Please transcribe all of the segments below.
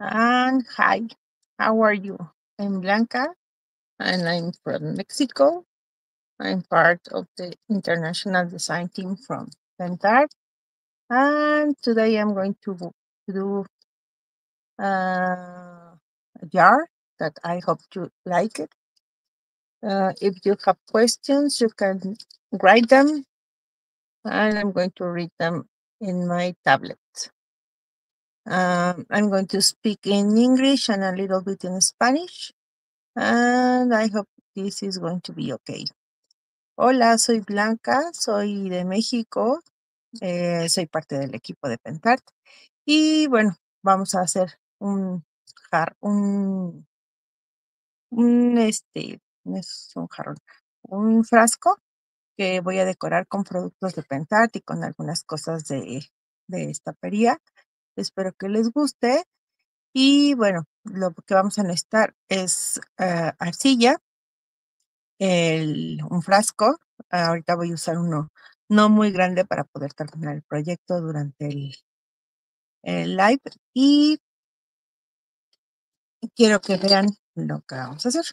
And hi, how are you? I'm Blanca and I'm from Mexico. I'm part of the international design team from Pentacolor. And today I'm going to do a jar that I hope you like it. If you have questions, you can write them and I'm going to read them in my tablet. I'm going to speak in English and a little bit in Spanish. And I hope this is going to be okay. Hola, soy Blanca, soy de México, soy parte del equipo de Pentart. Y bueno, vamos a hacer un no es un jarrón, un frasco que voy a decorar con productos de Pentart y con algunas cosas de estapería. Espero que les guste. Y bueno, lo que vamos a necesitar es arcilla, un frasco. Ahorita voy a usar uno no muy grande para poder terminar el proyecto durante el live. Y quiero que vean lo que vamos a hacer.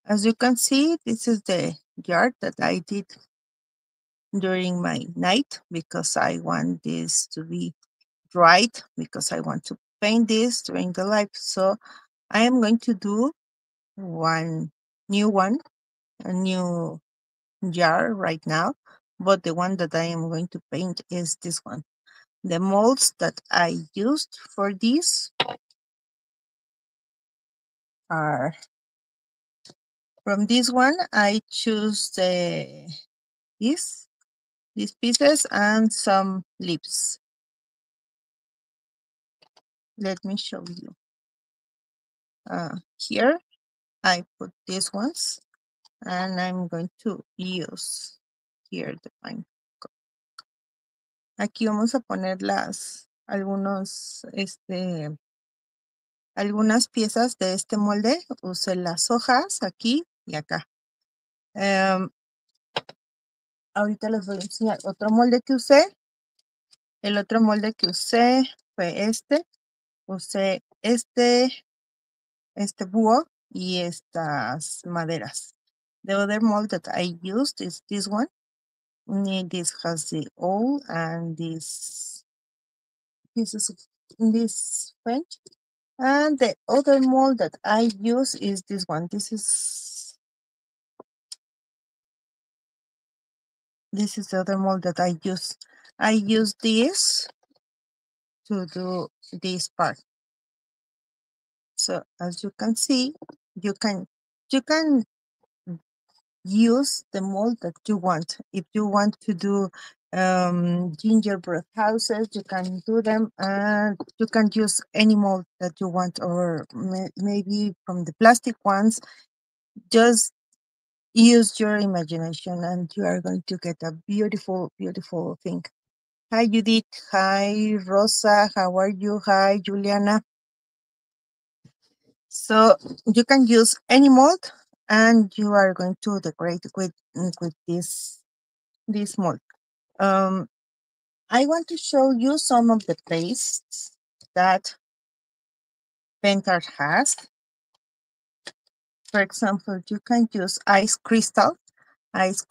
As you can see, this is the yard that I did during my night because I want this to be dried because I want to paint this during the live. So I am going to do a new jar right now, but the one that I am going to paint is this one. The molds that I used for this are from this one. I choose these pieces and some leaves. Let me show you. Here I put these ones and I'm going to use here the pine. Aquí vamos a poner algunas piezas de este molde. Usé las hojas aquí y acá. Ahorita les voy a enseñar otro molde que usé. El otro molde que usé fue este. Usé este búho y estas maderas. The other mold that I used is this one. This has the owl and this pieces of this French. And the other mold that I use is this one. This is the other mold that I use. I use this to do this part. So as you can see, you can use the mold that you want. If you want to do gingerbread houses, you can do them, and you can use any mold that you want, or maybe from the plastic ones. Just use your imagination and you are going to get a beautiful, beautiful thing. Hi, Judith. Hi, Rosa. How are you? Hi, Juliana. So you can use any mold and you are going to decorate with this mold. I want to show you some of the pastes that Pentacolor has. For example, you can use ice crystal. This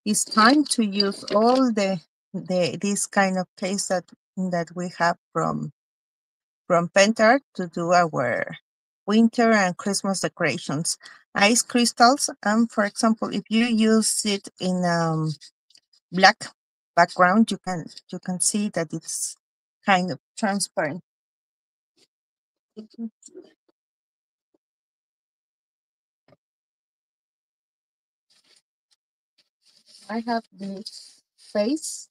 it's time to use all this kind of paste that we have from Pentacolor to do our winter and Christmas decorations. Ice crystals, for example, if you use it in black background, you can see that it's kind of transparent. I have this face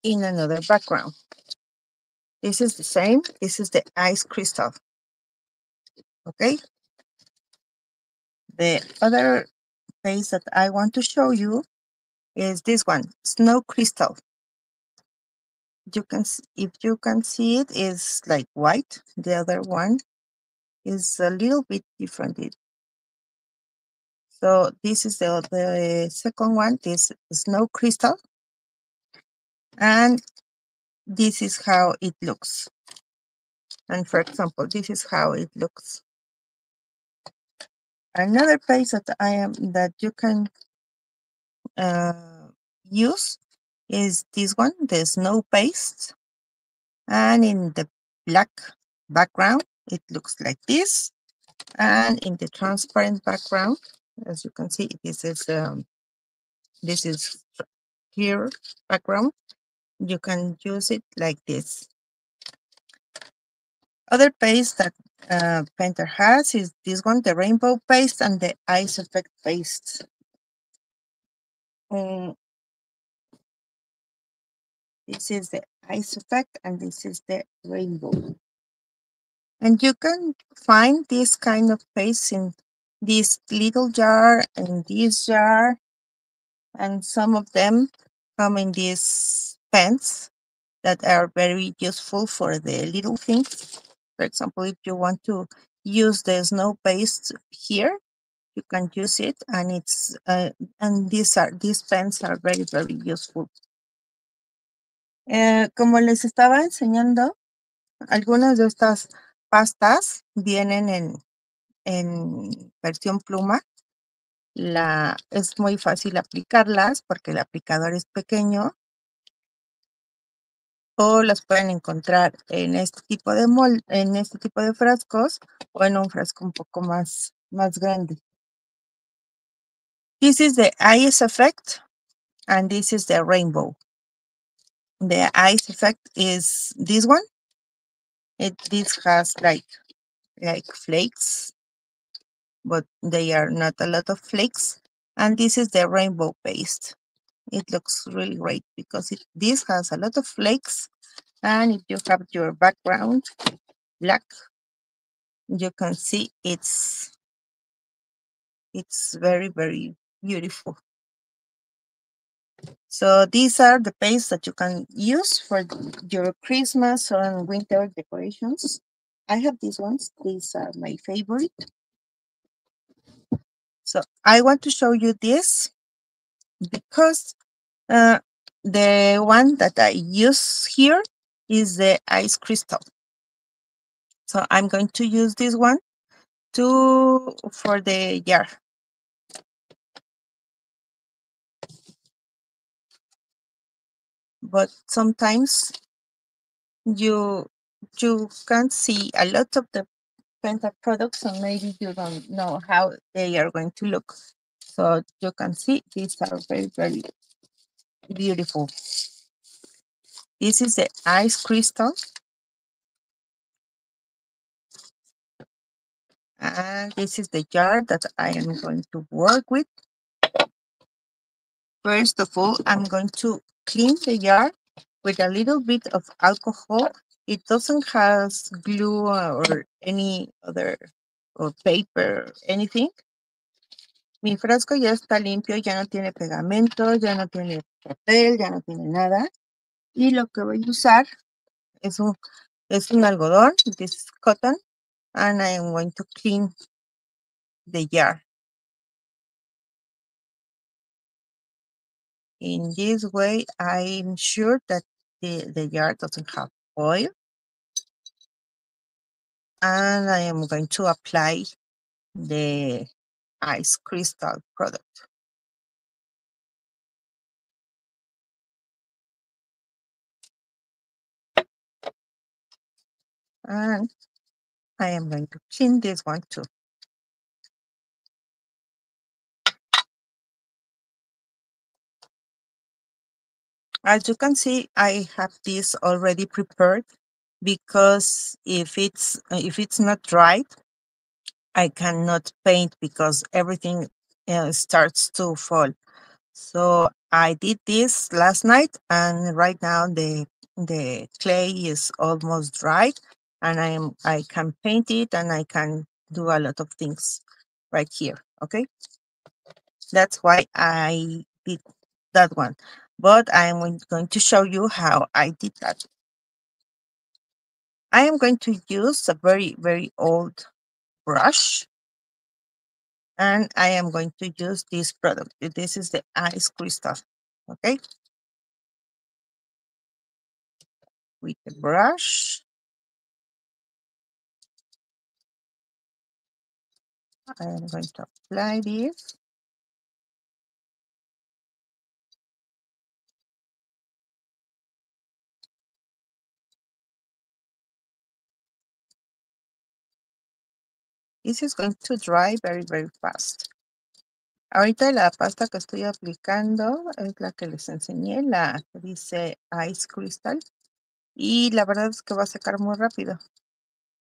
in another background. This is the same. This is the ice crystal. Okay. The other face that I want to show you is this one, snow crystal. If you can see it, is like white. The other one is a little bit different. So this is the second one, this snow crystal. And this is how it looks. And for example, this is how it looks. Another paste that you can use is this one, the snow paste. And in the black background, it looks like this. And in the transparent background, as you can see, this is here background. You can use it like this. Other paste that Painter has is this one, the rainbow paste and the ice effect paste. This is the ice effect and this is the rainbow. And you can find this kind of paste in this little jar and this jar, and some of them come in these pens that are very useful for the little things. For example, if you want to use the snow paste here, you can use it, and it's and these pens are very useful. Como les estaba enseñando, algunas de estas pastas vienen en versión pluma. Es muy fácil aplicarlas porque el aplicador es pequeño, o las pueden encontrar en este tipo de en este tipo de frascos, o en un frasco un poco más grande. This is the ice effect and this is the rainbow. The ice effect is this one. This has like flakes, but they are not a lot of flakes. And this is the rainbow paste. It looks really great because this has a lot of flakes. And if you have your background black, you can see it's very beautiful. So these are the pastes that you can use for your Christmas or winter decorations. I have these ones. These are my favorite. So I want to show you this because the one that I use here is the ice crystal. So I'm going to use this one for the jar. But sometimes you can't see a lot of the Penta products, and maybe you don't know how they are going to look. So you can see these are very beautiful. This is the ice crystal. And this is the jar that I am going to work with. First of all, I'm going to clean the jar with a little bit of alcohol. It doesn't have glue or any other, or paper, anything. Mi frasco ya está limpio, ya no tiene pegamento, ya no tiene papel, ya no tiene nada. Y lo que voy a usar es un algodón, this is cotton, and I am going to clean the jar. In this way, I'm sure that the jar doesn't have oil. And I am going to apply the ice crystal product. And I am going to clean this one too. As you can see, I have this already prepared because if it's not dried, I cannot paint because everything starts to fall. So I did this last night, and right now the clay is almost dried, and I can paint it, and I can do a lot of things right here. Okay, that's why I did that one. But I'm going to show you how I did that. I am going to use a very old brush, and I am going to use this product. This is the ice crystal. Okay. with the brush. I am going to apply this. This is going to dry very, very fast. Ahorita la pasta que estoy aplicando es la que les enseñé, la que dice Ice Crystal. Y la verdad es que va a secar muy rápido.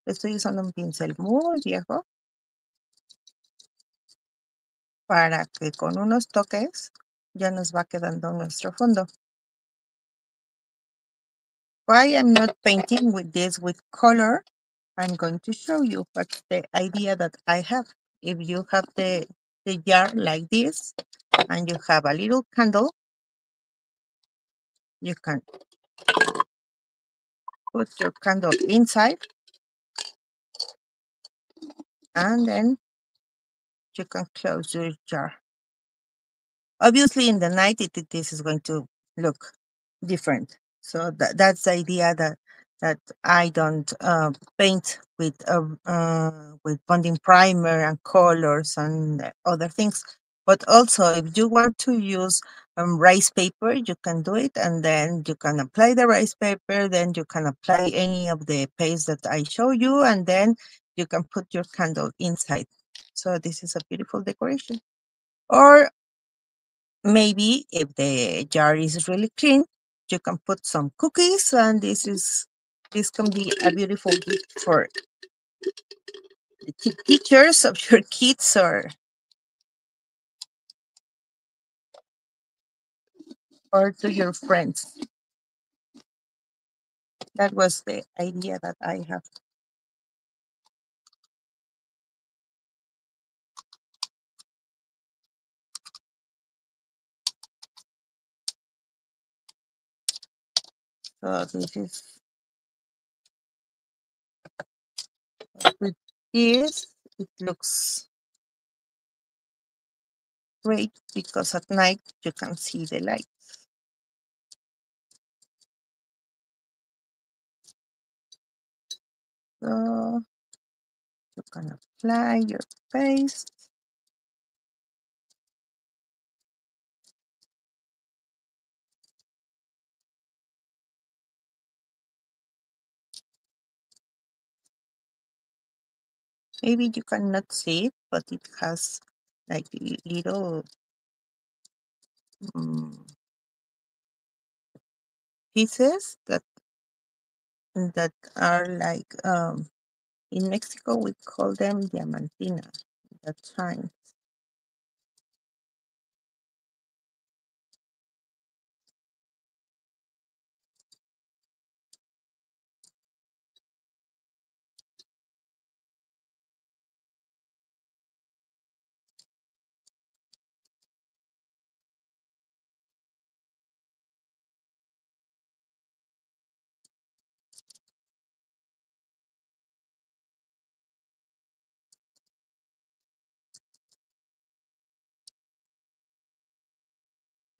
Estoy usando un pincel muy viejo para que con unos toques ya nos va quedando nuestro fondo. Why I'm not painting with this with color, I'm going to show you what's the idea that I have. If you have the jar like this and you have a little candle, you can put your candle inside and then you can close your jar. Obviously in the night this is going to look different. So that's the idea that I don't paint with bonding primer and colors and other things. But also, if you want to use rice paper, you can do it, and then you can apply the rice paper. Then you can apply any of the paste that I show you, and then you can put your candle inside. So this is a beautiful decoration. Or maybe if the jar is really clean, you can put some cookies, and this can be a beautiful gift for the teachers of your kids or to your friends. That was the idea that I have. So this is with this. It looks great because at night you can see the light. So you can apply your paste. Maybe you cannot see it, but it has like little pieces that are like in Mexico we call them diamantina. That shine.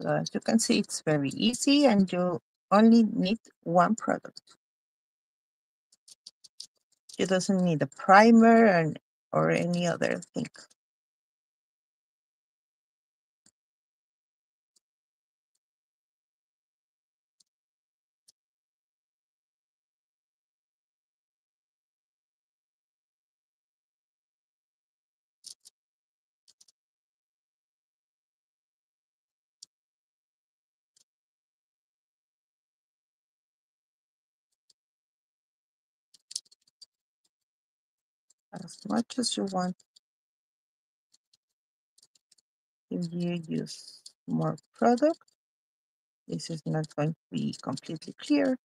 So as you can see, it's very easy, and you only need one product. You doesn't need a primer or any other thing. As much as you want. If you use more product, this is not going to be completely clear.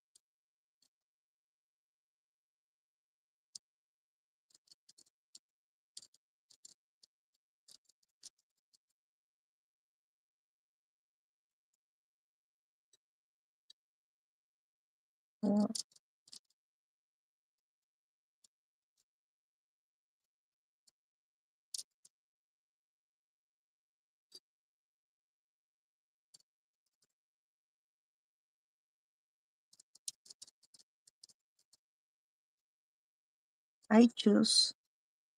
I choose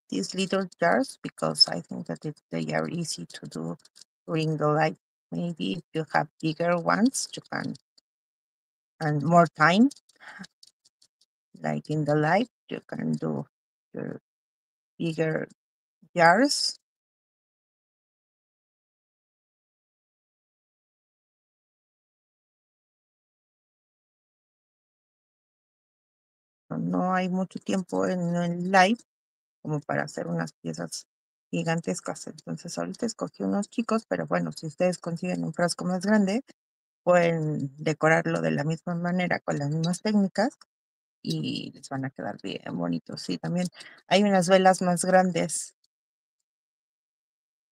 these little jars because I think that they are easy to do during the light. Maybe if you have bigger ones, you can, and more time, like in the light, you can do your bigger jars. No hay mucho tiempo en el live como para hacer unas piezas gigantescas. Entonces ahorita escogí unos chicos, pero bueno, si ustedes consiguen un frasco más grande, pueden decorarlo de la misma manera, con las mismas técnicas, y les van a quedar bien bonitos. Sí, también hay unas velas más grandes.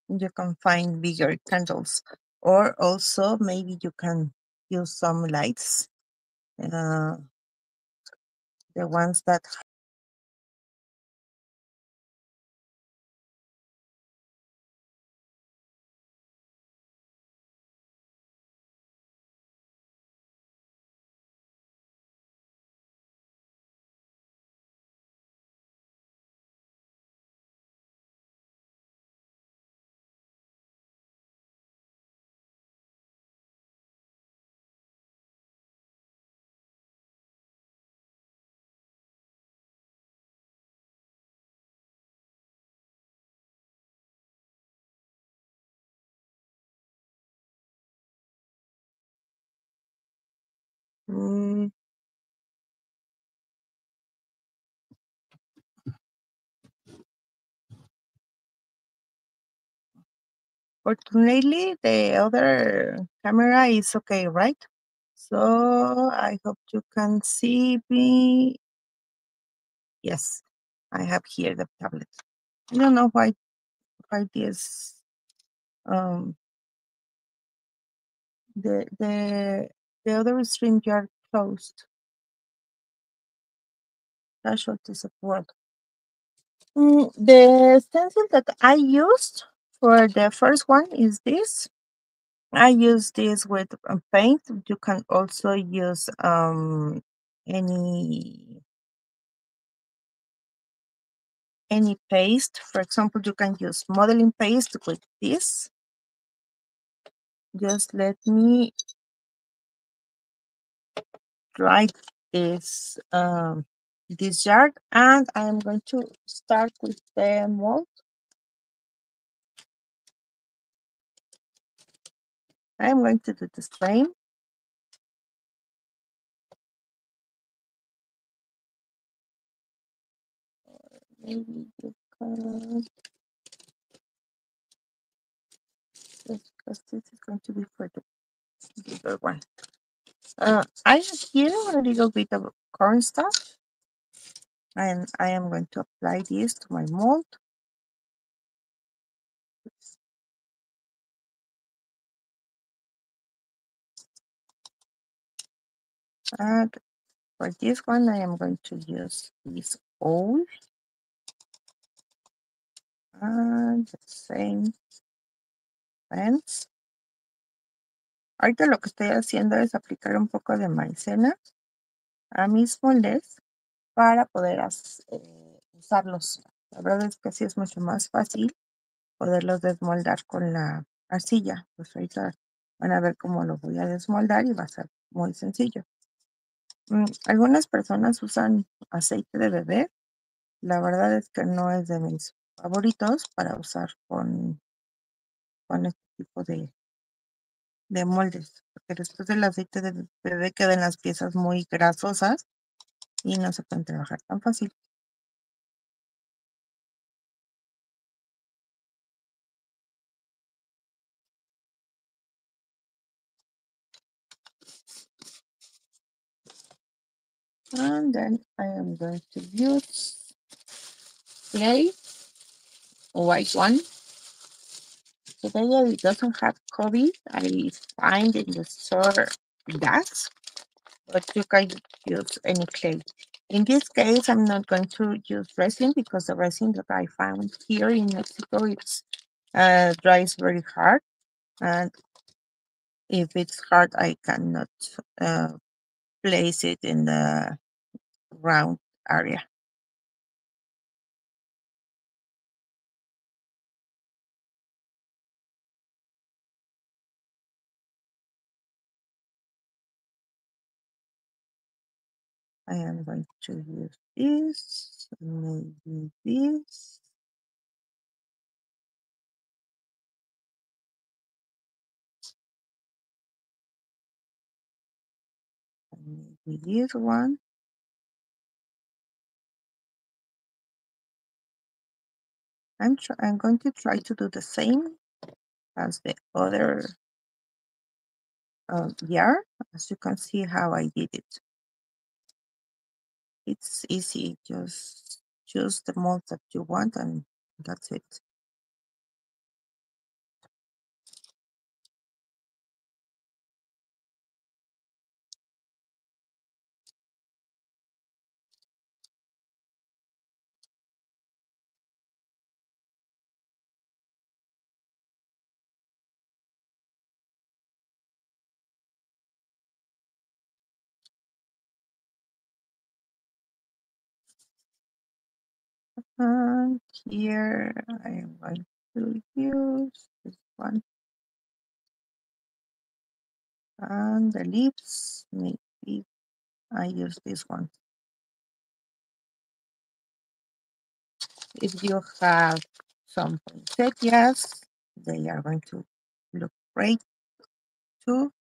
You can find bigger candles, or also maybe you can use some lights, the ones that mm, fortunately the other camera is okay, right? So I hope you can see me. Yes, I have here the tablet. I don't know why this um the other stream are closed. That should disappear. The stencil that I used for the first one is this. I use this with paint. You can also use any paste. For example, you can use modeling paste with this. Just let me dry this jar, and I am going to start with the mold. I'm going to do the same. Maybe you can, because this is going to be for the bigger one. I have here a little bit of cornstarch, and I am going to apply this to my mold. And for this one, I am going to use this oil and the same pens. Ahorita lo que estoy haciendo es aplicar un poco de maicena a mis moldes para poder usarlos. La verdad es que así es mucho más fácil poderlos desmoldar con la arcilla. Pues ahorita van a ver cómo lo voy a desmoldar y va a ser muy sencillo. Algunas personas usan aceite de bebé. La verdad es que no es de mis favoritos para usar con este tipo de moldes, porque después del aceite de bebé quedan las piezas muy grasosas y no se pueden trabajar tan fácil. And then I am going to use clay, white one. Today it doesn't have COVID. I find in the store adás, but you can use any clay. In this case, I'm not going to use resin because the resin that I found here in Mexico, it's dries very hard. And if it's hard, I cannot place it in the round area. I am going to use this, maybe this. Maybe this one. I'm going to try to do the same as the other yarn. As you can see how I did it. It's easy, just choose the mold that you want and that's it. And here I am going to use this one. And the leaves, maybe I use this one. If you have some poinsettias, they are going to look great too.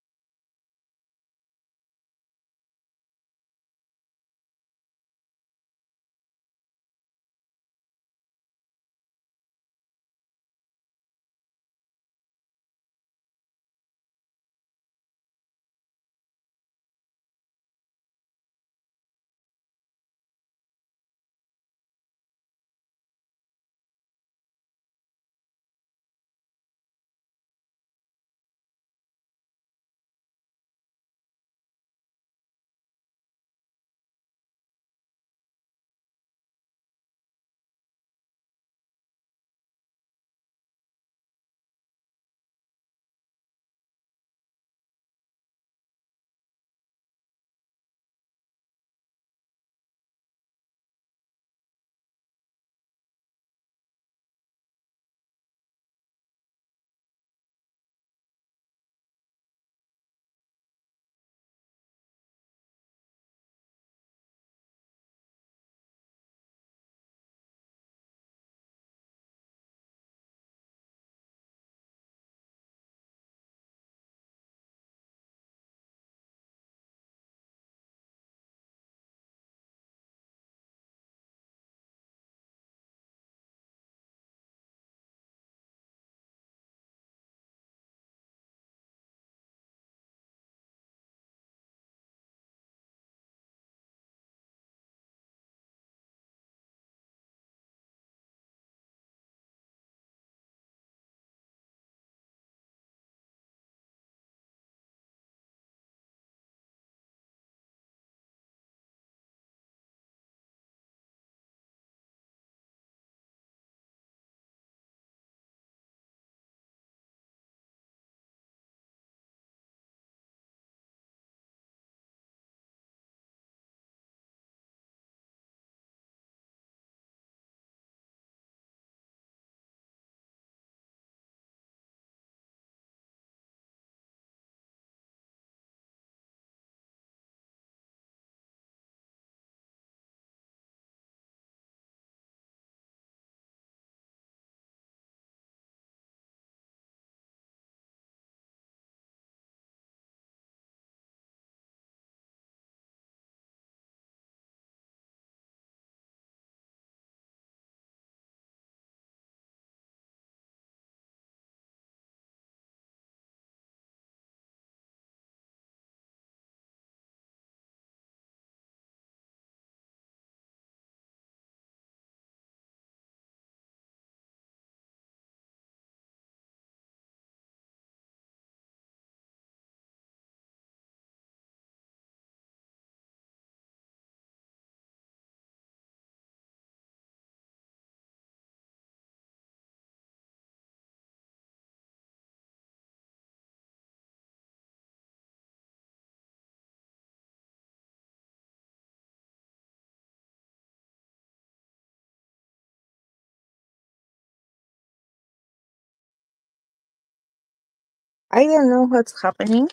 I don't know what's happening.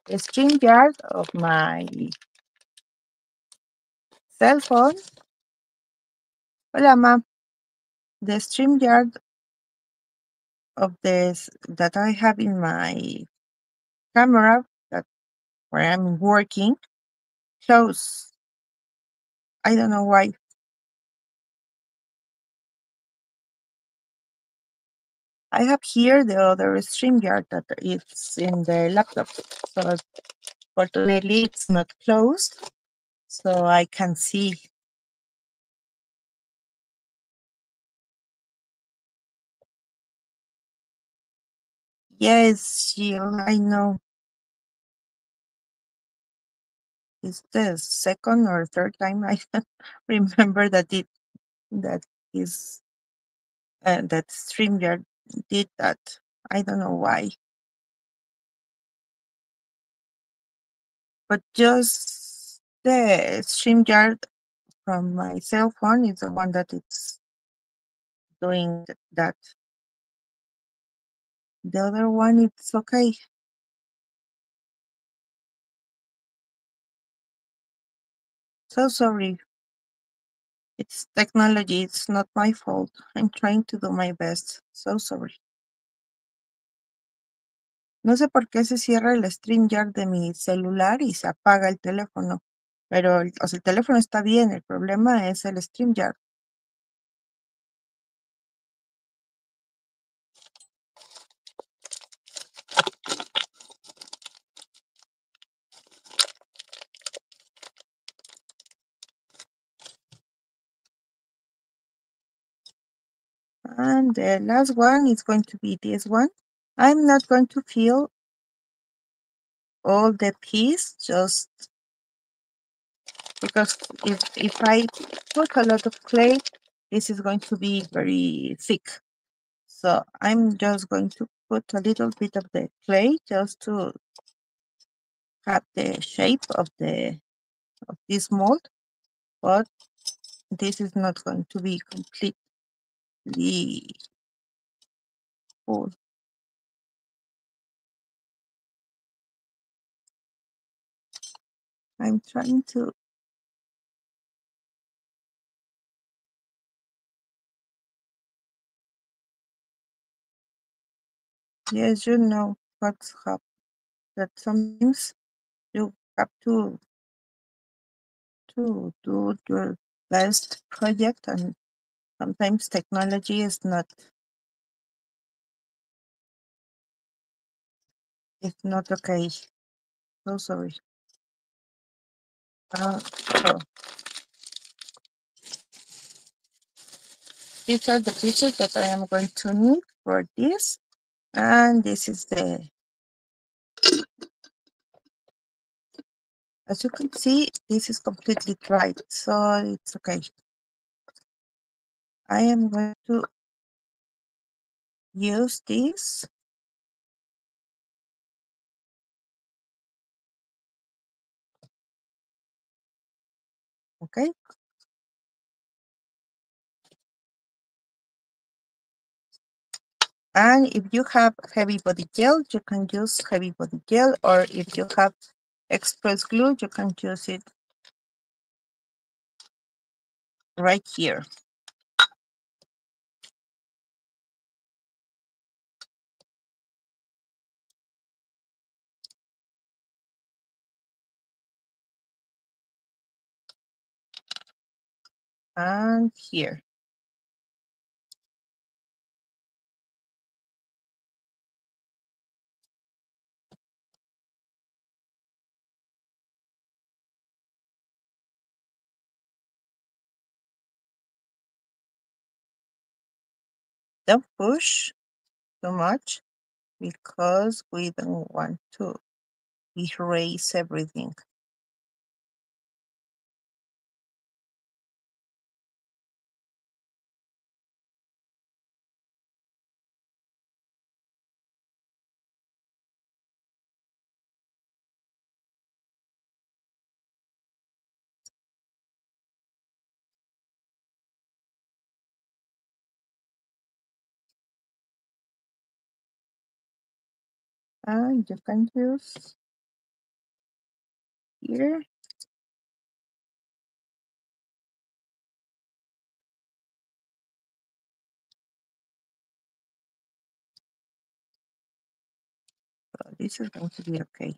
The StreamYard of my cell phone. Hola, ma. The StreamYard of this that I have in my camera that where I'm working shows. I don't know why. I have here the other StreamYard that is in the laptop. So fortunately it's not closed. So I can see. Yes, Jill, I know. It's the second or third time I remember that that is that StreamYard did that. I don't know why. But just the StreamYard from my cell phone is the one that it's doing that. The other one, it's okay. So sorry. It's technology. It's not my fault. I'm trying to do my best. So sorry. No sé por qué se cierra el StreamYard de mi celular y se apaga el teléfono. Pero, o sea, el teléfono está bien. El problema es el StreamYard. And the last one is going to be this one. I'm not going to fill all the piece just because if I put a lot of clay, this is going to be very thick. So I'm just going to put a little bit of the clay just to have the shape of this mold, but this is not going to be completely full. I'm trying to. Yes, you know what's up. That sometimes you have to do your best project, and sometimes technology is not. It's not okay. So sorry. So these are the pieces that I am going to need for this. And this is as you can see, this is completely dried, so it's okay. I am going to use this. Okay. And if you have heavy body gel, you can use heavy body gel, or if you have express glue, you can use it right here. And here. Don't push too much because we don't want to erase everything. And you can use here. this is going to be okay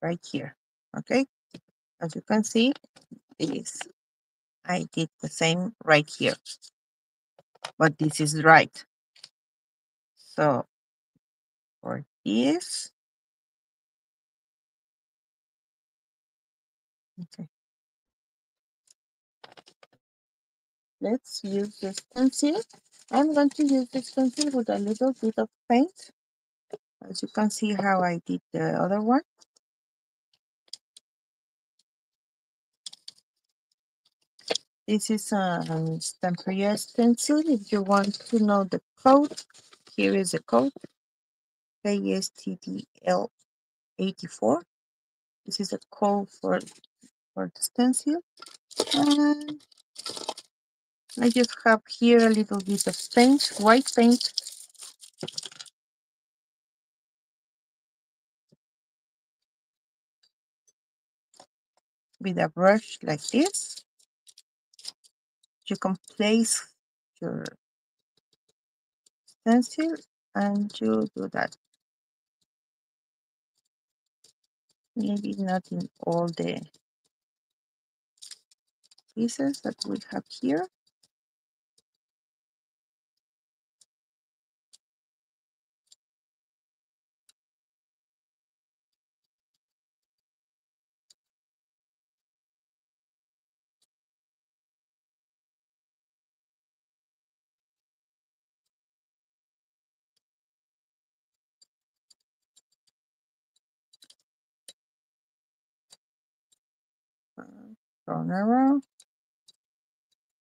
right here. Okay, as you can see, this I did the same right here, but this is right. So for this, okay, let's use this pencil. I'm going to use this pencil with a little bit of paint. As you can see how I did the other one. This is a Stampria stencil. If you want to know the code, here is the code, KSTDL84. This is a code for the stencil. And I just have here a little bit of paint, white paint. With a brush like this, you can place your stencil and you do that. Maybe not in all the pieces that we have here. Turn around.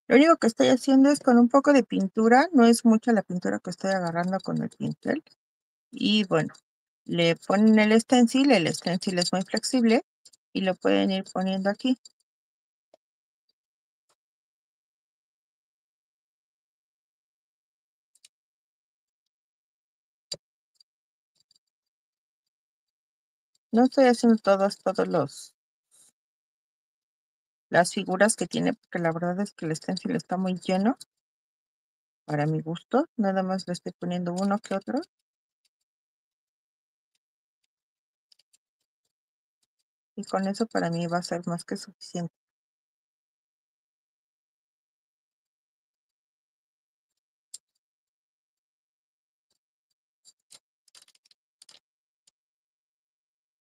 Lo único que estoy haciendo es con un poco de pintura, no es mucha la pintura que estoy agarrando con el pincel. Y bueno, le ponen el stencil es muy flexible y lo pueden ir poniendo aquí. No estoy haciendo todas las figuras que tiene, porque la verdad es que el stencil está muy lleno para mi gusto. Nada más le estoy poniendo uno que otro. Y con eso para mí va a ser más que suficiente.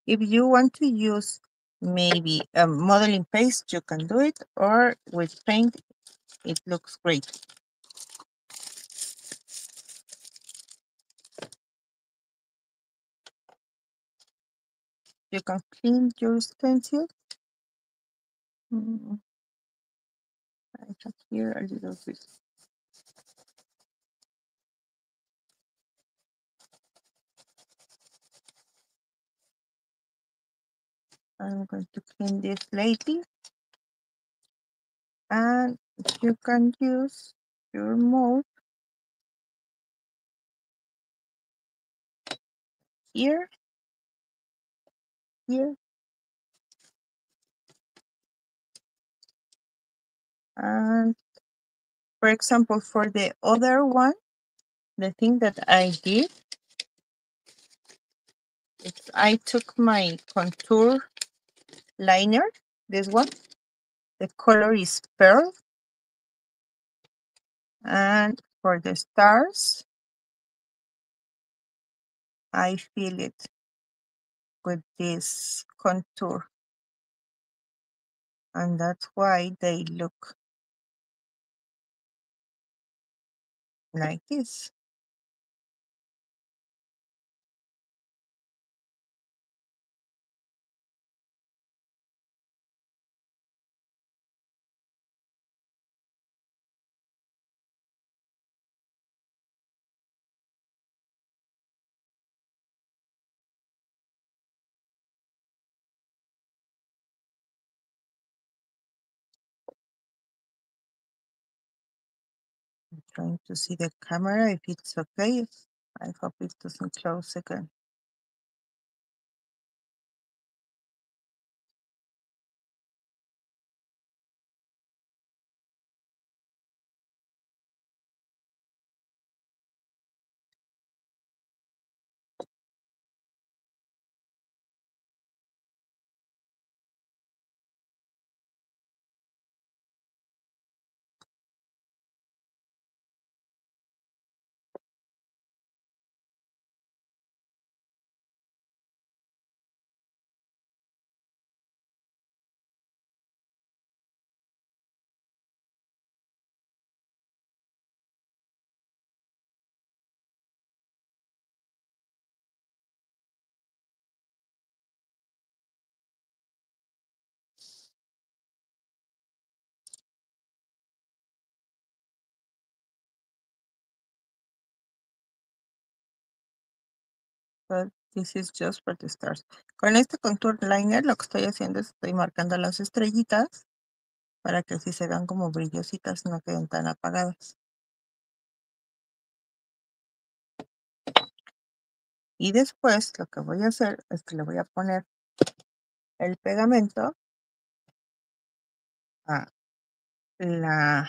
If you want to use maybe a modeling paste, you can do it, or with paint, it looks great. You can clean your stencil. I have here a little bit. I'm going to clean this lightly. And you can use your mold here, here, and for example, for the other one, the thing that I did is I took my contour liner, this one, the color is Pearl, and for the stars, I fill it with this contour, and that's why they look like this. I'm trying to see the camera if it's okay. I hope it doesn't close again. but this is just for the stars. Con este contour liner lo que estoy haciendo es estoy marcando las estrellitas para que así se vean como brillositas, no queden tan apagadas. Y después lo que voy a hacer es que le voy a poner el pegamento a la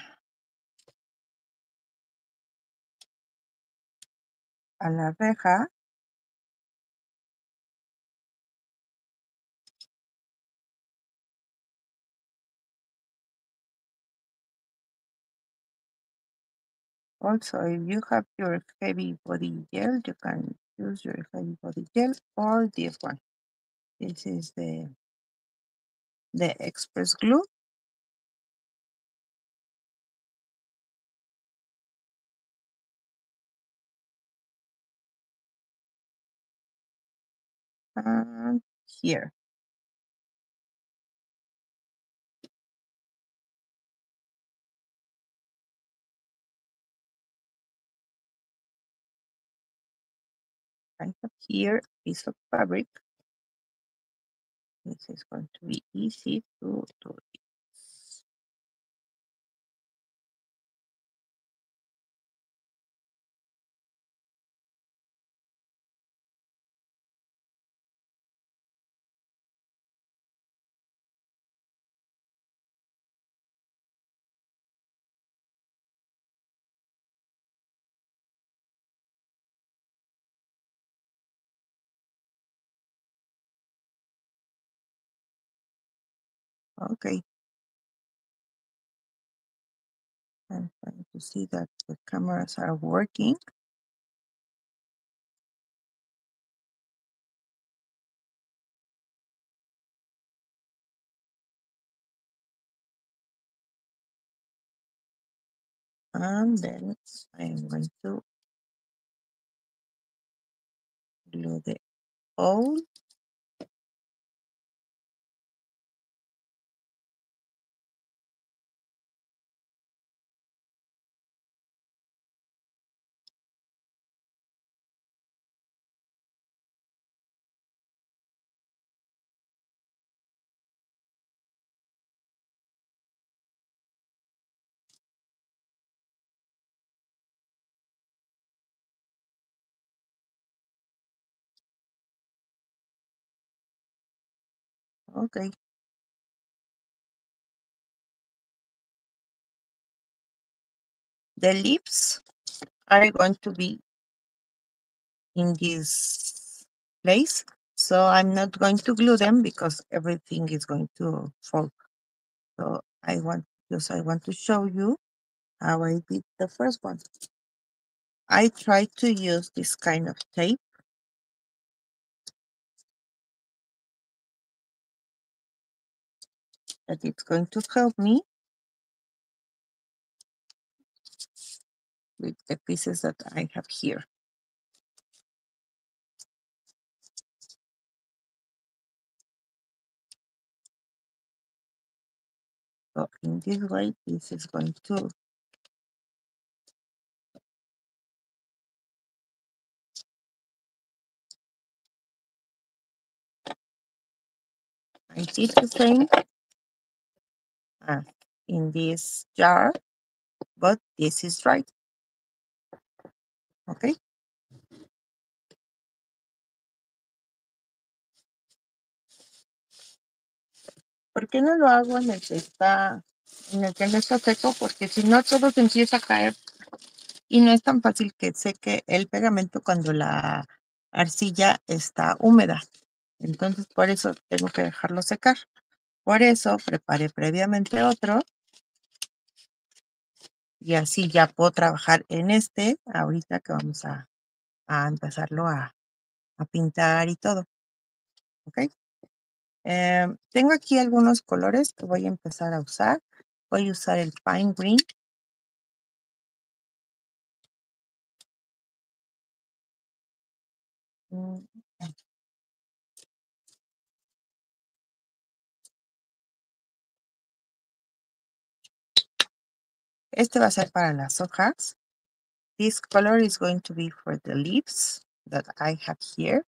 reja. Also, if you have your heavy body gel, you can use your heavy body gel or this one. This is the express glue. And here. I have here a piece of fabric. This is going to be easy to do this. Okay. I'm trying to see that the cameras are working. And then I'm going to glue the hole. Okay. The lips are going to be in this place, so I'm not going to glue them because everything is going to fall. So I want to show you how I did the first one. I tried to use this kind of tape. That it's going to help me with the pieces that I have here. So in this way, this is going to I did the same as in this jar, but this is right. Okay. ¿Por qué no lo hago en el que no está seco? Porque si no todo se empieza a caer y no es tan fácil que seque el pegamento cuando la arcilla está húmeda. Entonces por eso tengo que dejarlo secar. Por eso preparé previamente otro y así ya puedo trabajar en este ahorita que vamos a empezarlo a pintar y todo. ¿Ok? Tengo aquí algunos colores que voy a empezar a usar. Voy a usar el Pine Green. Este va a ser para las hojas. This color is going to be for the leaves that I have here.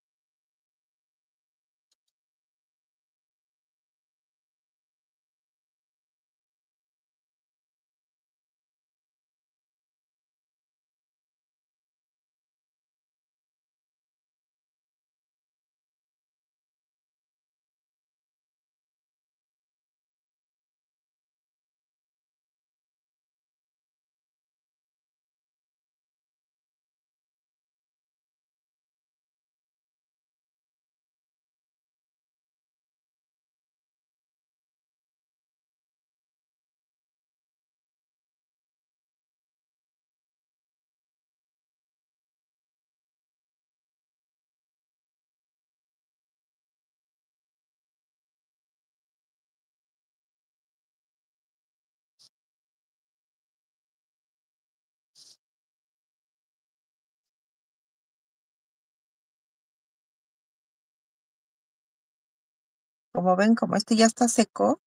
Como ven, como este ya está seco,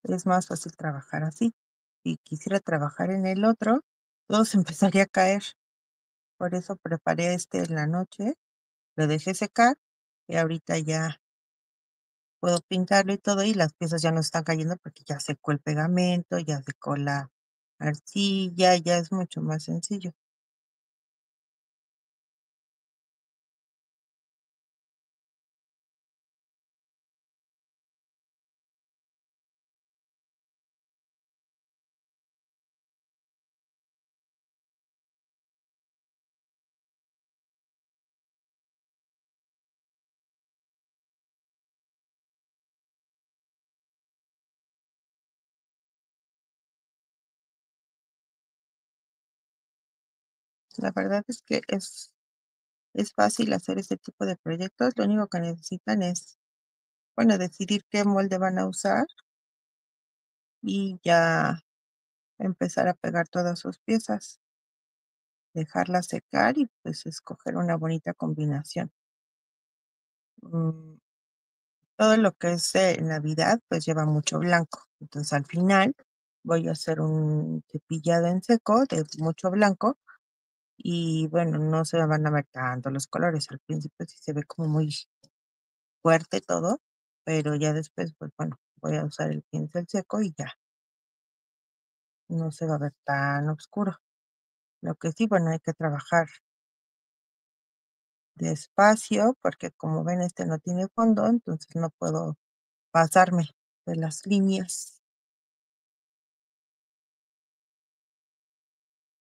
es más fácil trabajar así. Si quisiera trabajar en el otro, todo se empezaría a caer. Por eso preparé este en la noche, lo dejé secar y ahorita ya puedo pintarlo y todo, y las piezas ya no están cayendo porque ya secó el pegamento, ya secó la arcilla, ya es mucho más sencillo. La verdad es que es fácil hacer este tipo de proyectos. Lo único que necesitan es, bueno, decidir qué molde van a usar y ya empezar a pegar todas sus piezas, dejarlas secar y pues escoger una bonita combinación. Mm, Todo lo que es Navidad pues lleva mucho blanco. Entonces al final voy a hacer un cepillado en seco de mucho blanco y bueno, no se van a ver tanto los colores. Al principio sí se ve como muy fuerte todo, pero ya después pues bueno, voy a usar el pincel seco y ya no se va a ver tan oscuro. Lo que sí, bueno, hay que trabajar despacio porque como ven este no tiene fondo, entonces no puedo pasarme de las líneas.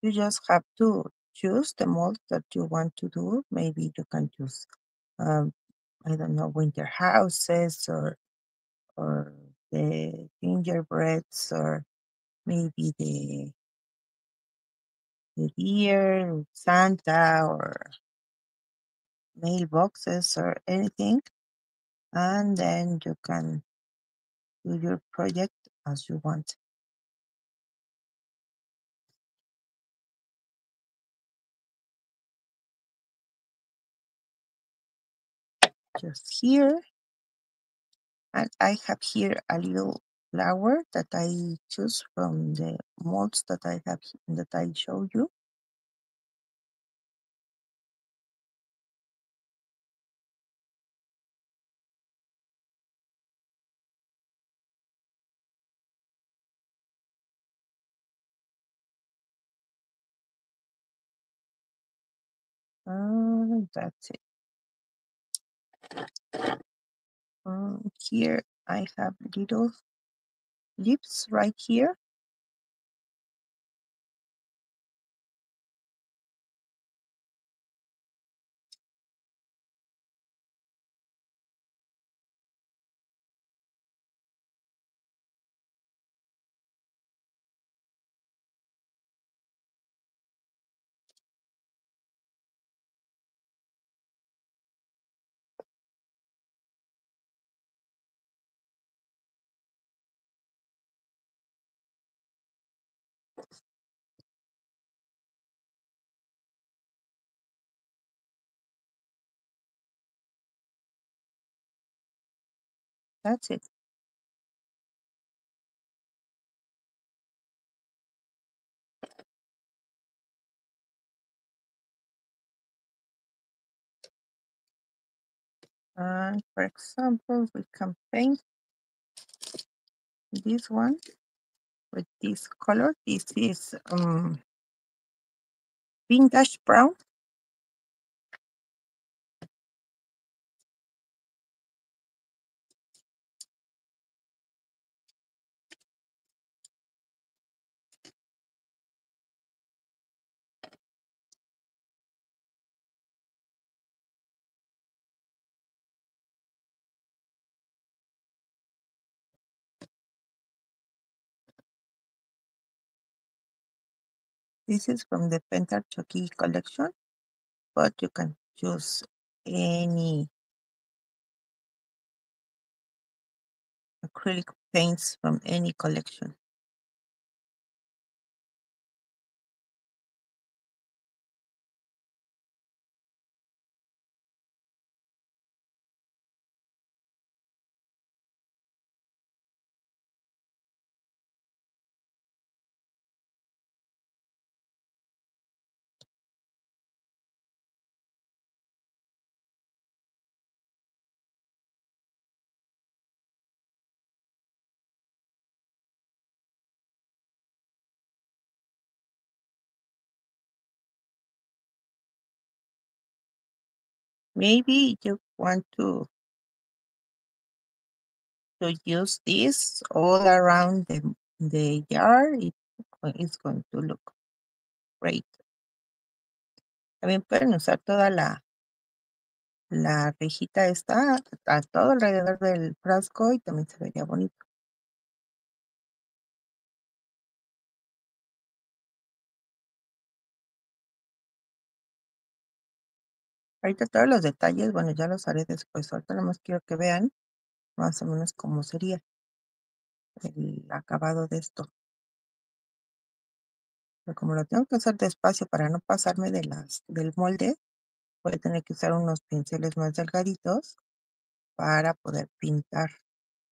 You just have to choose the mold that you want to do. Maybe you can choose, um, I don't know, winter houses or the gingerbreads or maybe the deer, Santa or mailboxes or anything. And then you can do your project as you want. Just here. And I have here a little flower that I choose from the molds that I have that I show you. That's it. Here I have little lips right here. That's it. And for example, we can paint this one with this color. This is vintage brown. This is from the Pentacolor collection, but you can choose any acrylic paints from any collection. Maybe you want to use this all around the jar. It's going to look great. También pueden usar toda la rejita esta a todo alrededor del frasco y también se vería bonito. Ahorita todos los detalles, bueno, ya los haré después. Ahorita nada más quiero que vean más o menos cómo sería el acabado de esto. Pero como lo tengo que hacer despacio para no pasarme del molde, voy a tener que usar unos pinceles más delgaditos para poder pintar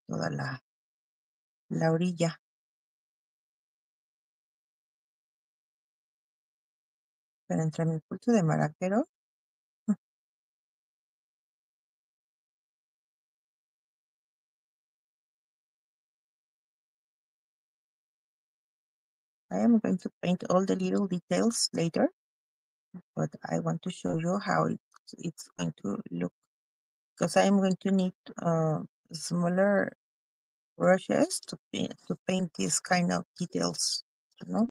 toda la orilla. Pero entre mi pulso de maraquero, I am going to paint all the little details later, but I want to show you how it's going to look, because I am going to need smaller brushes to paint these kind of details, you know.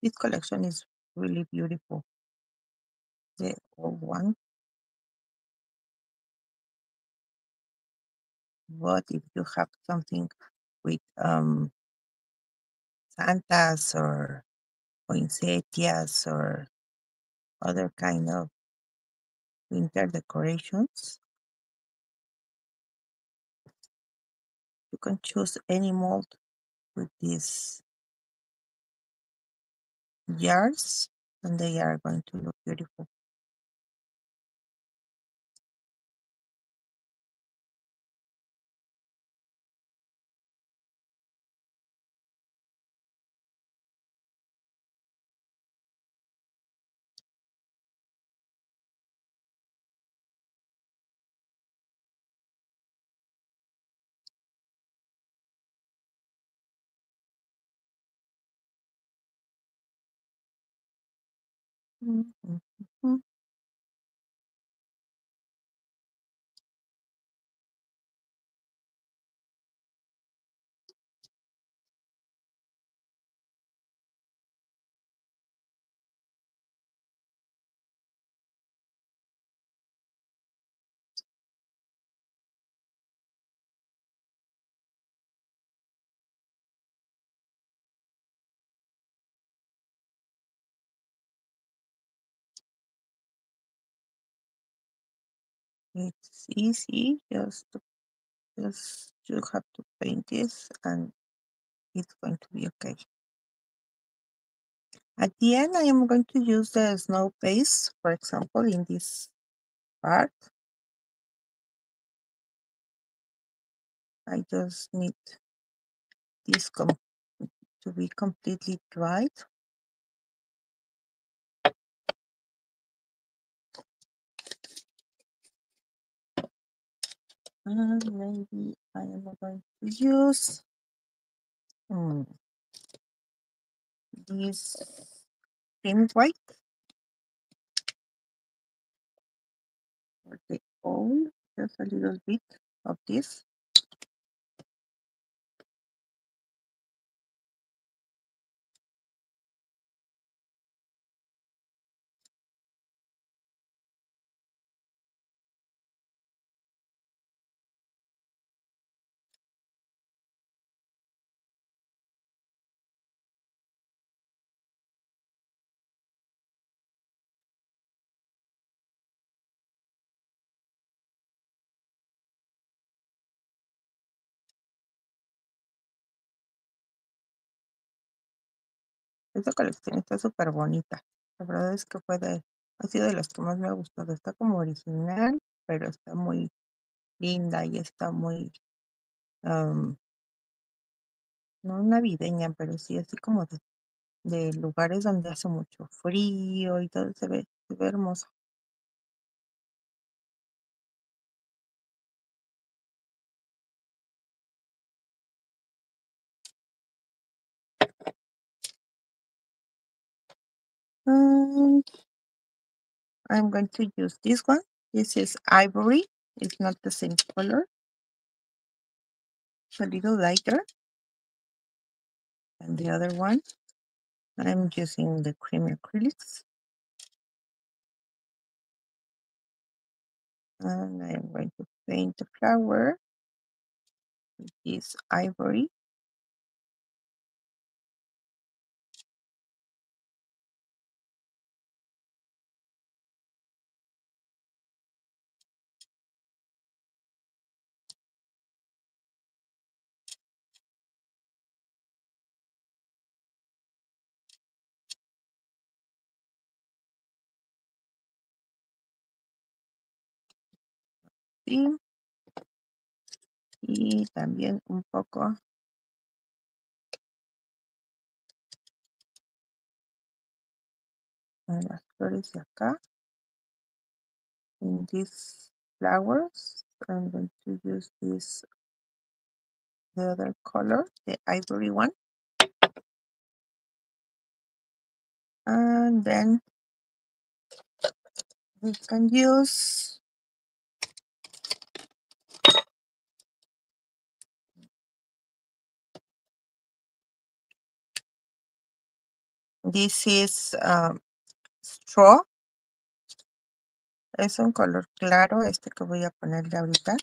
This collection is really beautiful, the old one. But if you have something with Santas or poinsettias or other kind of winter decorations, you can choose any mold with these jars and they are going to look beautiful. Mhm. It's easy, just you have to paint this and it's going to be okay. At the end, I am going to use the snow base, for example, in this part. I just need this to be completely dried. And maybe I am going to use this cream white for the owl, just a little bit of this. Esta colección está súper bonita. La verdad es que ha sido de las que más me ha gustado. Está como original. pero está muy linda y está muy, no navideña, pero sí así como de lugares donde hace mucho frío y todo, se ve hermoso. And I'm going to use this one. This is ivory. It's not the same color. It's a little lighter than the other one. I'm using the creamy acrylics. And I'm going to paint the flower with this ivory. Sí. Y también un poco en las flores de acá. In these flowers, I'm going to use this, the other color, the ivory one. And then we can use this is straw. Es un color claro, este que voy a ponerle ahorita.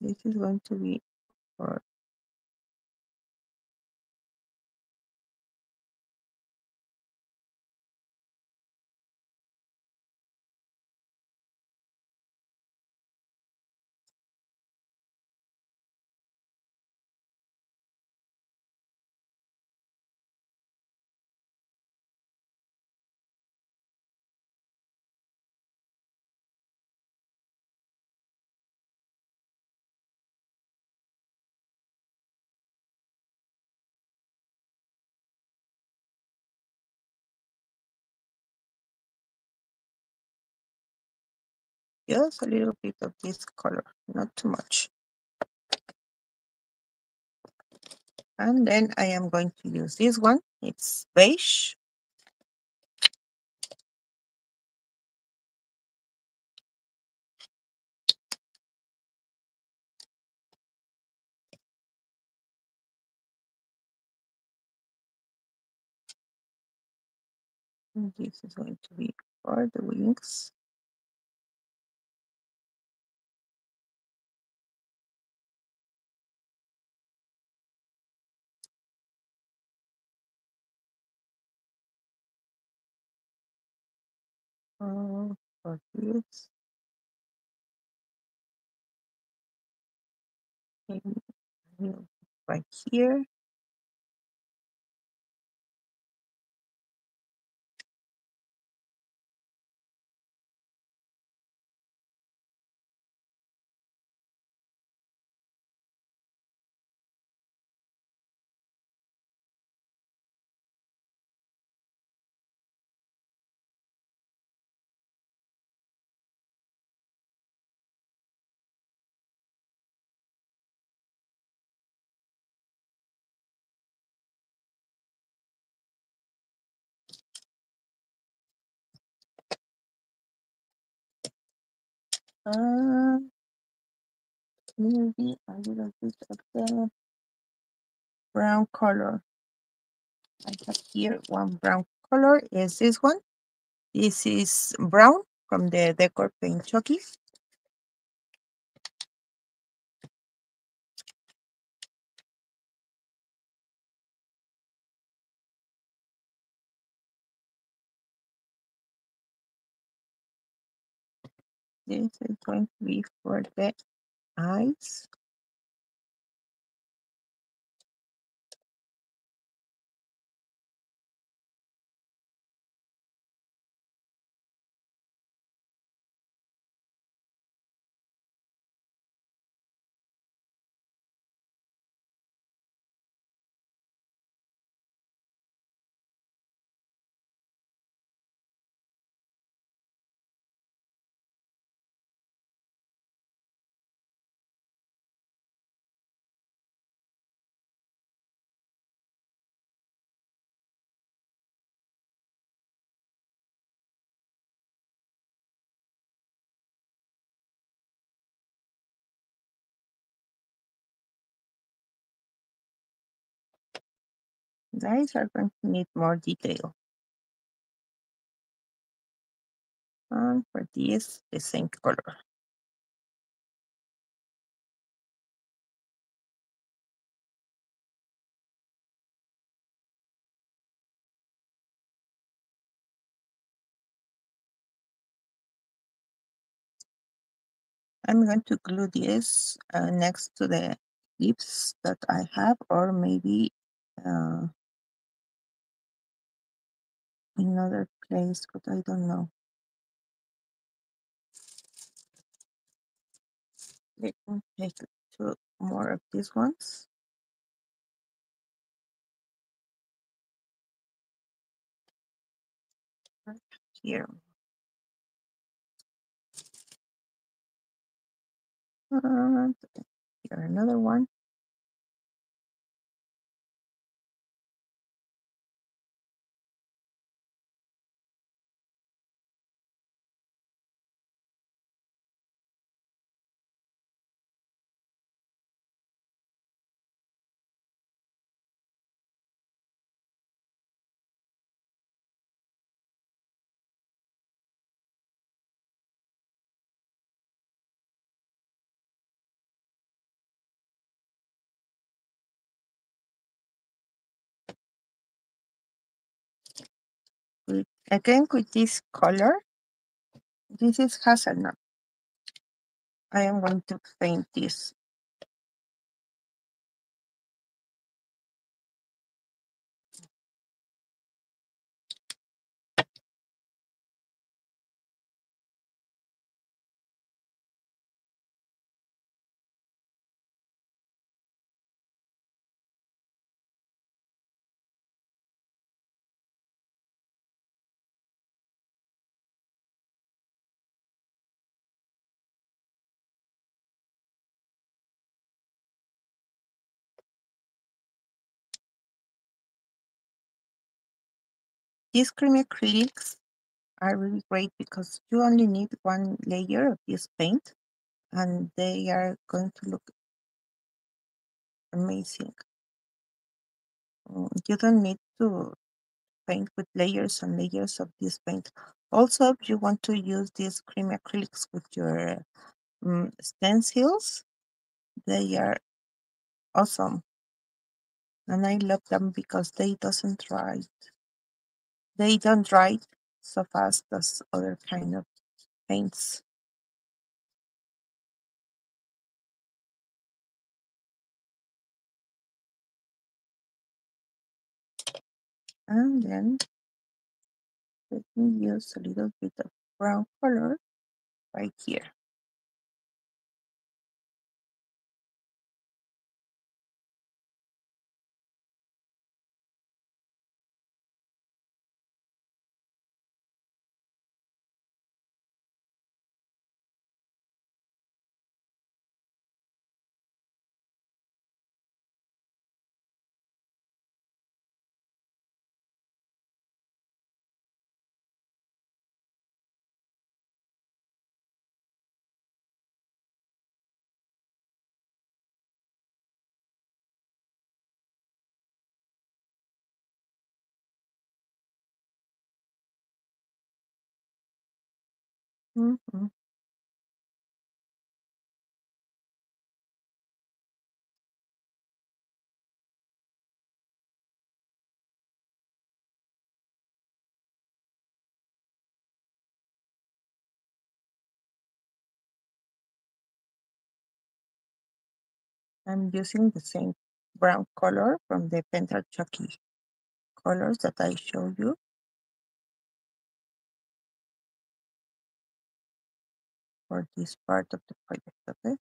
This is going to be for just a little bit of this color, not too much. And then I am going to use this one. It's beige. And this is going to be for the wings. For this, maybe right here. Maybe a little bit of the brown color. I have here one brown color. Is this one? This is brown from the Decor Paint Chucky. This is going to be for the eyes. Eyes are going to need more detail. And for this, the same color. I'm going to glue this next to the lips that I have, or maybe another place, but I don't know. Let me take two more of these ones. Right here. And here another one. Again with this color, this is hazelnut. I am going to paint this. These creamy acrylics are really great because you only need one layer of this paint and they are going to look amazing. You don't need to paint with layers and layers of this paint. Also, if you want to use these creamy acrylics with your stencils, they are awesome. And I love them because they doesn't dry. They don't dry so fast as other kind of paints. And then let me use a little bit of brown color right here. Mhm. I'm using the same brown color from the Pentacolor colors that I showed you. For this part of the project, okay?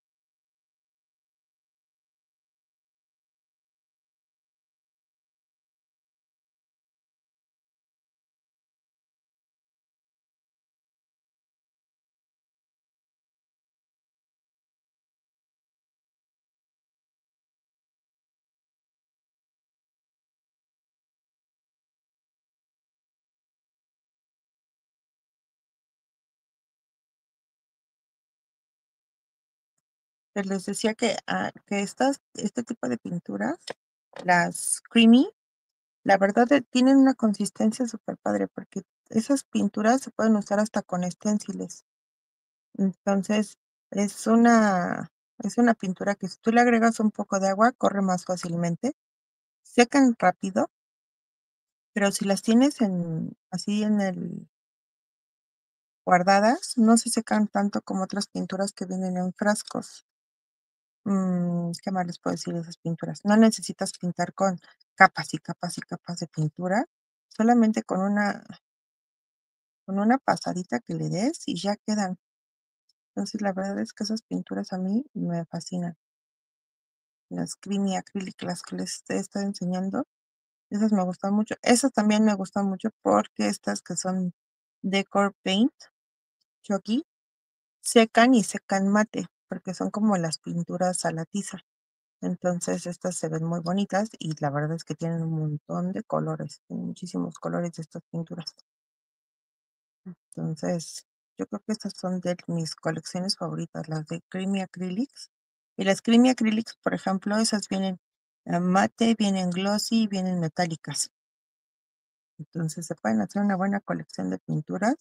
Pues les decía que, que este tipo de pinturas, las creamy, La verdad, tienen una consistencia súper padre, porque esas pinturas se pueden usar hasta con esténciles. Entonces, es una pintura que si tú le agregas un poco de agua, corre más fácilmente. Secan rápido, pero si las tienes así en el guardadas, no se secan tanto como otras pinturas que vienen en frascos. ¿Qué más les puedo decir de esas pinturas? No necesitas pintar con capas y capas y capas de pintura, solamente con una pasadita que le des y ya quedan. Entonces, la verdad es que esas pinturas a mí me fascinan. Las creamy acrylic, las que les he estado enseñando, esas me gustan mucho. Esas también me gustan mucho porque estas que son Decor Paint, Choki, secan y secan mate, porque son como las pinturas a la tiza. Entonces, estas se ven muy bonitas y la verdad es que tienen un montón de colores, tienen muchísimos colores de estas pinturas. Entonces, yo creo que estas son de mis colecciones favoritas, las de Creamy Acrylics. Y las Creamy Acrylics, por ejemplo, esas vienen mate, vienen glossy y vienen metálicas. Entonces, se pueden hacer una buena colección de pinturas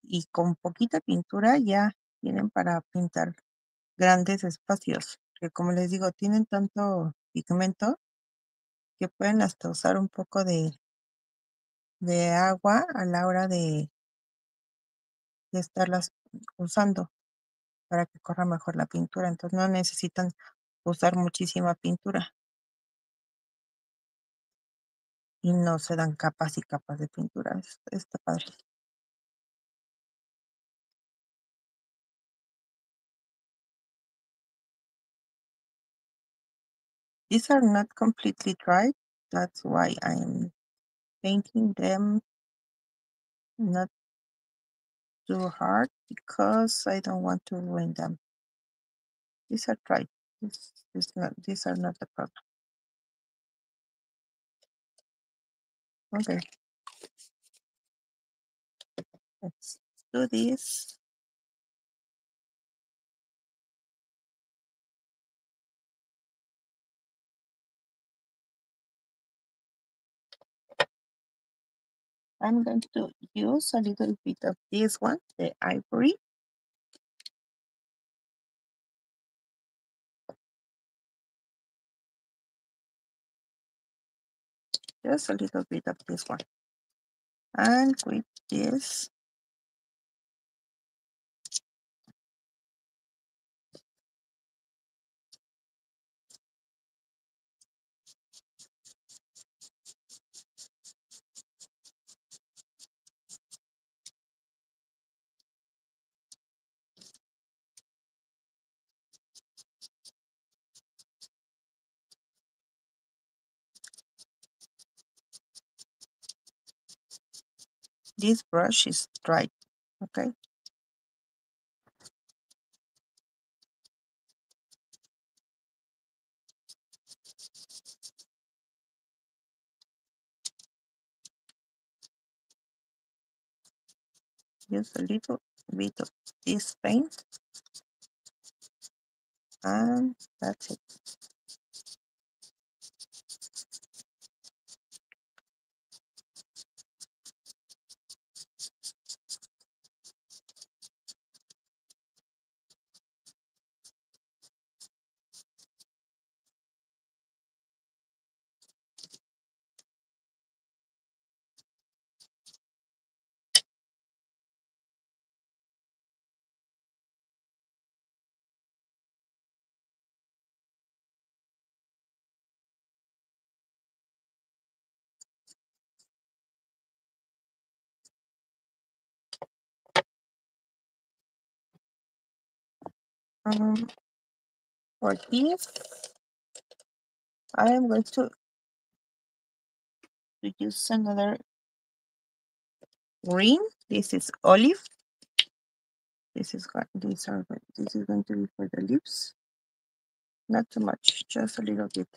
y con poquita pintura ya tienen para pintar grandes espacios, que como les digo, tienen tanto pigmento que pueden hasta usar un poco de agua a la hora de estarlas usando para que corra mejor la pintura. Entonces no necesitan usar muchísima pintura y no se dan capas y capas de pintura. Está padre. These are not completely dry. That's why I'm painting them not too hard because I don't want to ruin them. These are dry. These are not the problem. Okay, let's do this. I'm going to use a little bit of this one, the ivory. Just a little bit of this one. And with this brush is dry, okay? Use a little bit of this paint and that's it. For this, I am going to use another green. This is olive. This is this is going to be for the lips. Not too much, just a little bit.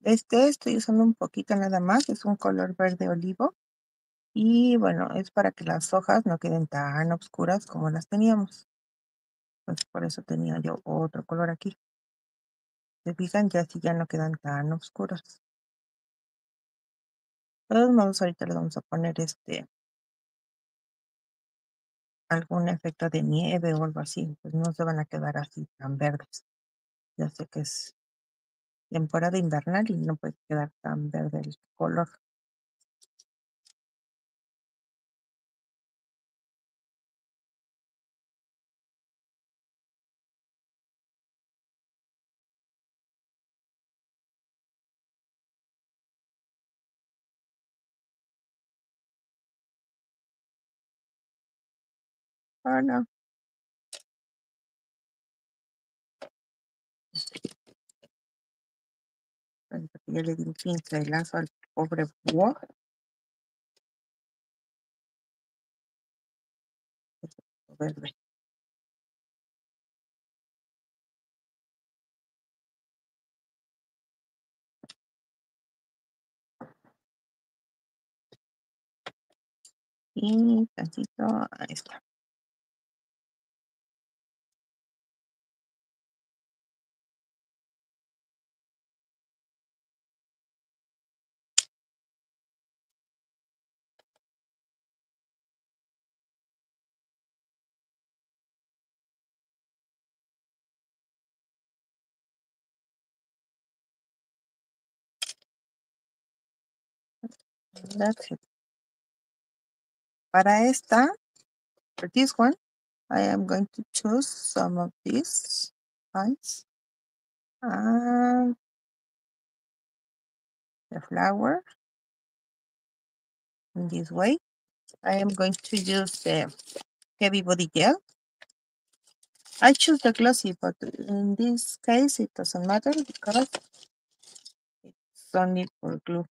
Estoy usando un poquito nada más, es un color verde olivo. Y bueno, es para que las hojas no queden tan oscuras como las teníamos. Pues por eso tenía yo otro color aquí. ¿Se fijan? Ya así ya no quedan tan oscuros. De todos modos, ahorita le vamos a poner algún efecto de nieve o algo así. Pues no se van a quedar así tan verdes. Ya sé que es temporada invernal y no puede quedar tan verde el color. Ah, no. Porque ya le di un pincelazo al pobre búho. Verde. Y tantito, ahí está. That's it. Para esta, for this one, I am going to choose some of these lines and the flower in this way. I am going to use the heavy body gel. I choose the glossy, but in this case it doesn't matter because it's only for glue.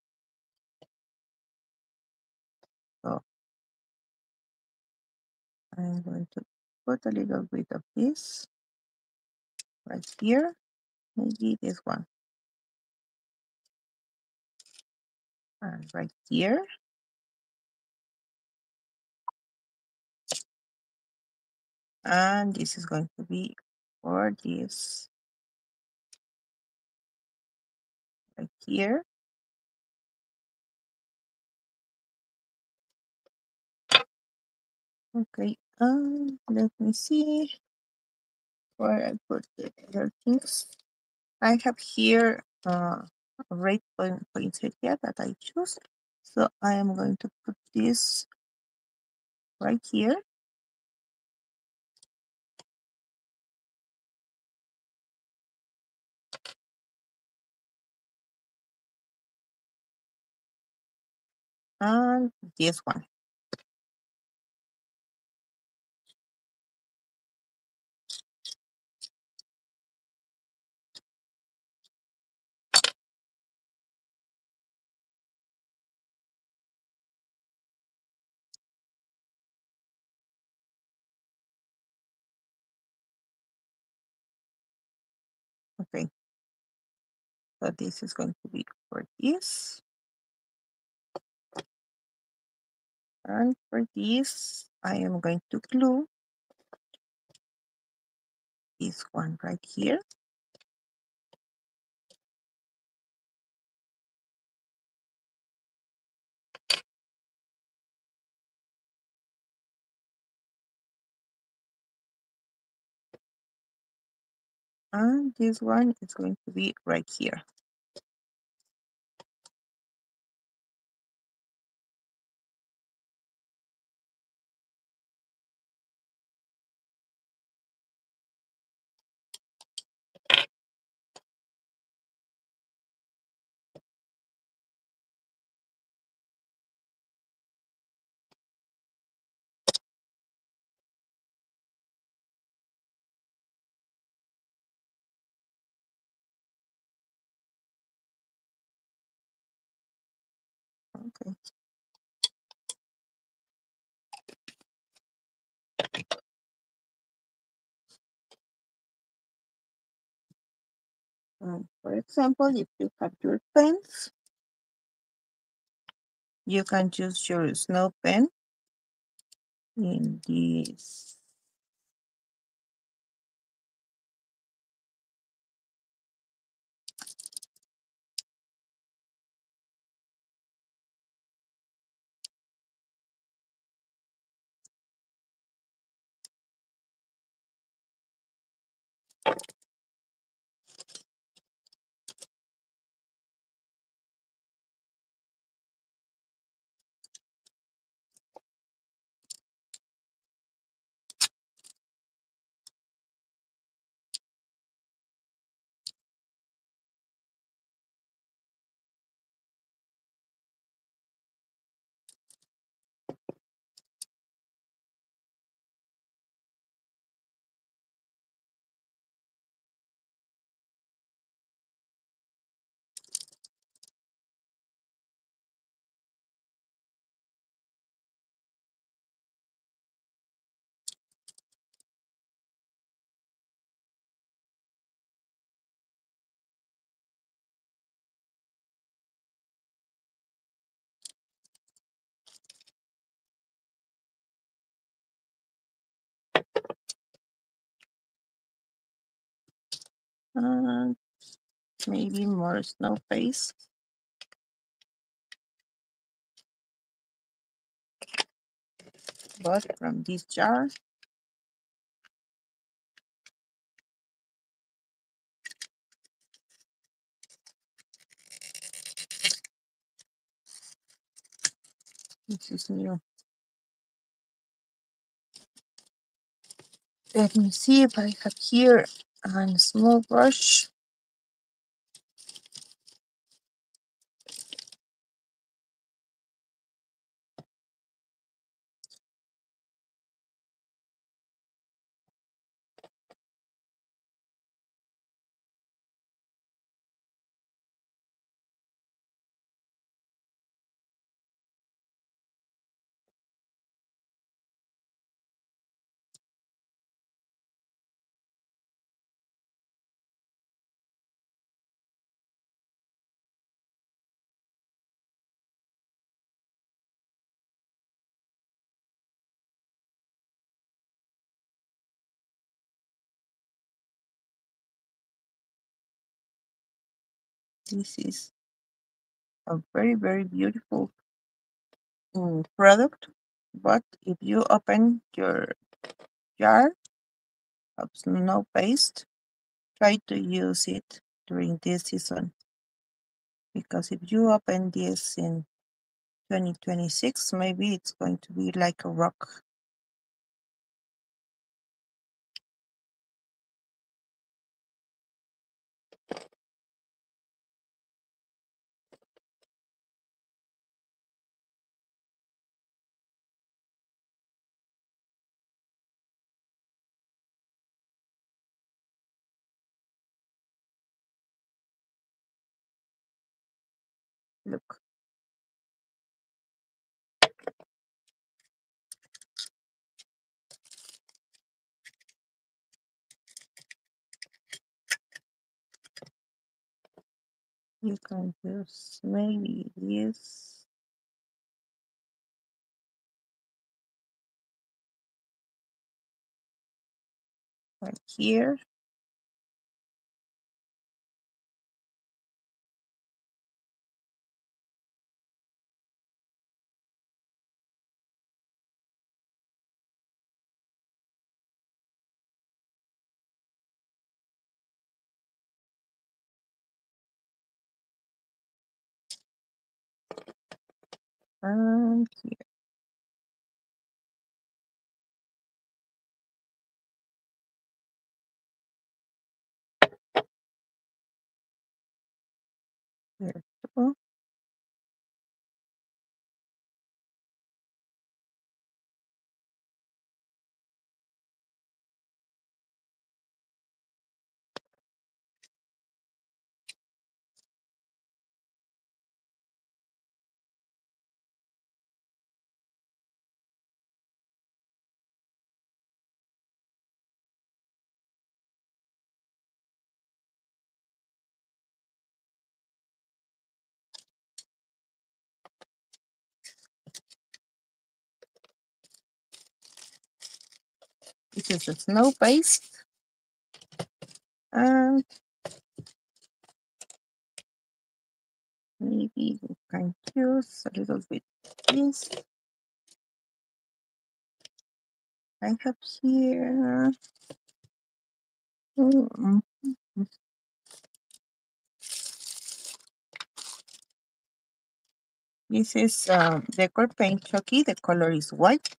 So I'm going to put a little bit of this right here, maybe this one, and right here. And this is going to be for this right here. Okay, let me see where I put the other things. I have here a red poinsettia that I choose. So I am going to put this right here. And this one. Okay. So this is going to be for this. And for this, I am going to glue this one right here. And this one is going to be right here. Okay. For example, if you have your pens, you can use your snow pen in this. And maybe more snow paste. But from this jar. This is new. Let me see if I have here a small brush. This is a very, very beautiful product. But if you open your jar of snow paste, try to use it during this season. Because if you open this in 2026, maybe it's going to be like a rock. Look. You can use maybe this. Right here. And here. Here too. This is a snow paste. And maybe we can use a little bit of this. I have here. This is Decor Paint Chucky. The color is white.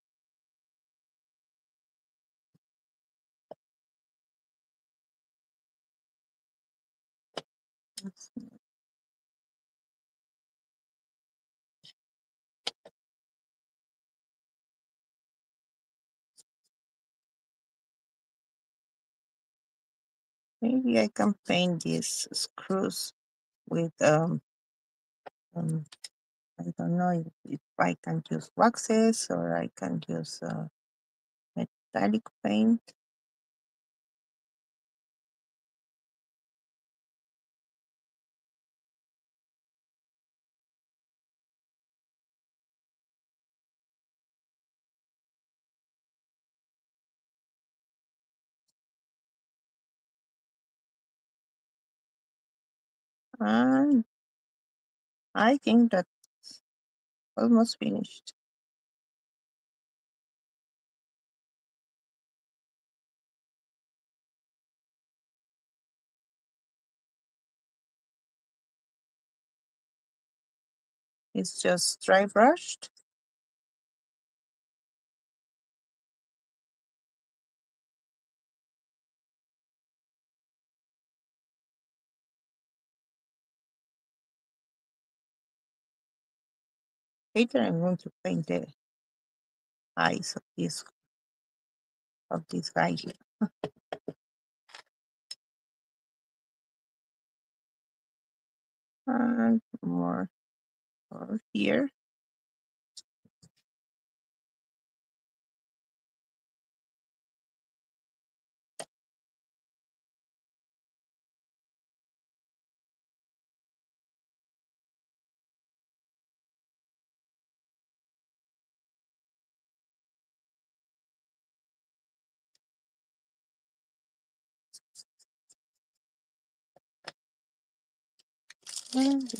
Maybe I can paint these screws with I don't know if I can use waxes or I can use metallic paint. And I think that's almost finished. It's just dry brushed. Later I'm going to paint the eyes of this guy here. And more over here. And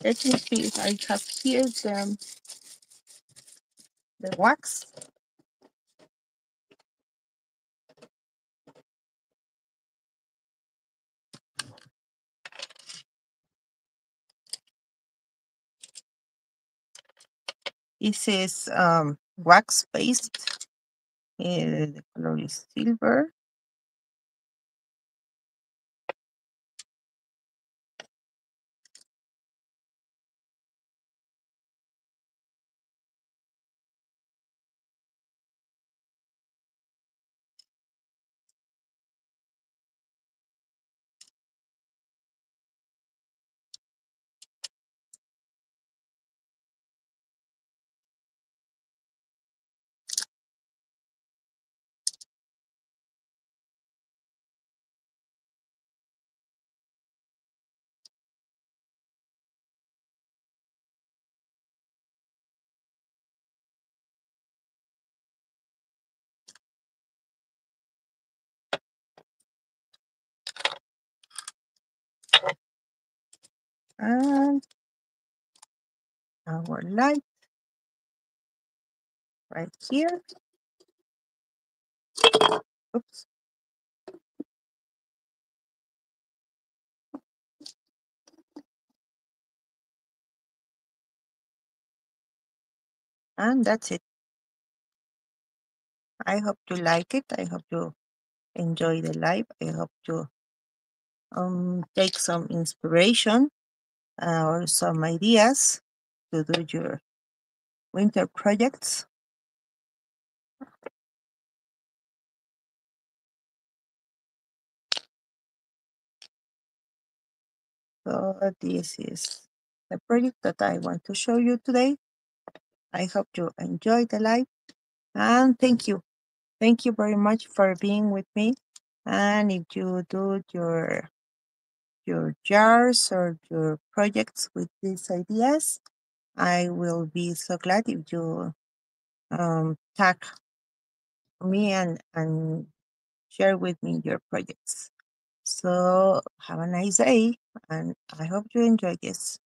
let me see. I have here the wax. This is wax paste. The color is silver. And our light right here. Oops. And that's it. I hope you like it. I hope you enjoy the live. I hope you take some inspiration or some ideas to do your winter projects. So this is the project that I want to show you today. I hope you enjoy the live, and thank you. Thank you very much for being with me. And if you do your jars or your projects with these ideas, I will be so glad if you tag me and share with me your projects. So have a nice day, and I hope you enjoy this.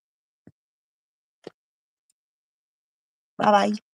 Bye bye.